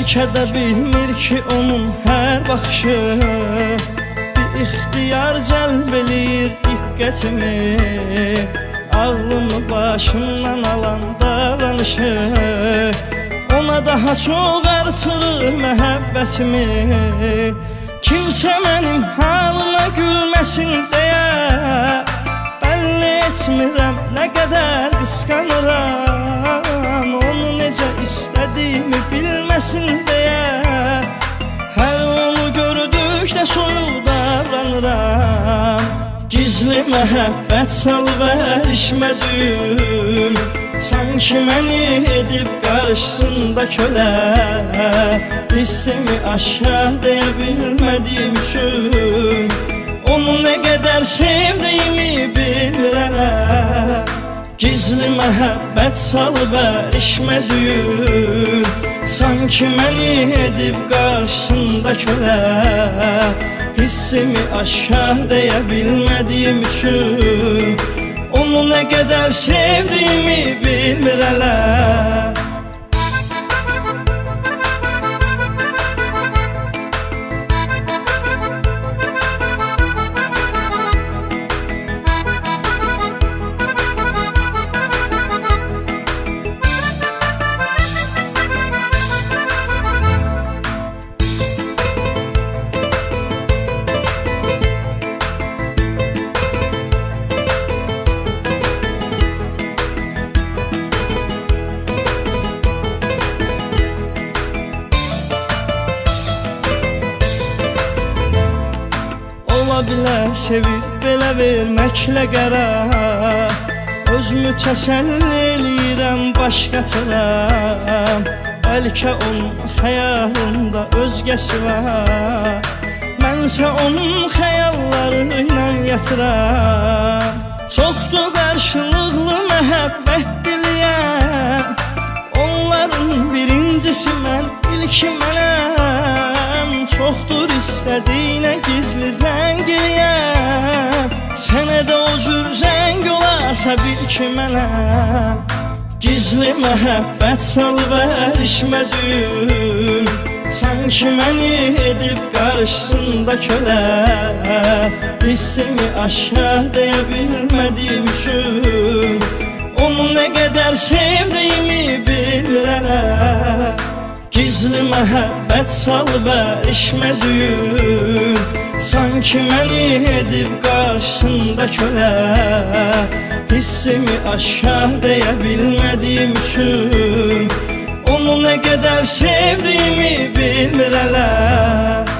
Bəlkə də bilmir ki onun hər baxışı bir ixtiyar cəlb eləyir diqqətimi. Ağlımı başımdan alan davranışı ona daha çox artırır məhəbbətimi. Kimsə mənim halıma gülməsin deyə bəlli etmirəm nə qədər qısqanıram. Onu necə istədiyimi bilməsin deyə hər onu gördükdə soyuq davranıram. Gizli məhəbbət salvərişmə düyün, sanki məni edib qarşısında kölə. Hissimi aşkar deyə bilmədiyim üçün onu nə qədər sevdiyimi bilmirəm. Gizli məhəbbət salvərişmə düyün, sanki məni edib qarşısında kölə. Hissimi aşkar deyə bilmədiyim üçün onu nə qədər sevdiyimi bilmirəm. Ola bilər sevib belə verməklə qərar, özümü təsəlli eləyirəm başqasına. Bəlkə onun xəyalında özgəsi var, mənsə onun xəyalları ilə yatıram. Çoxdur qarşılıqlı məhəbbət diləyən, onların birincisi mən, ilki mənəm. Çoxdur istədiyinə gizli zəng eləyən, sənə də o cür zəng olarsa bil ki mənəm. Gizli məhəbbət salvərişmə düyün, sanki məni edib qarşısında kölə. Hissimi aşkar deyə bilmədiyim üçün onu nə qədər sevdiyimi bilmirəm. Gizli məhəbbət salvərişmə düyün, sanki məni edib qarşısında kölə. Hissimi aşkar deyə bilmədiyim üçün onu nə qədər sevdiyimi bilmirəm.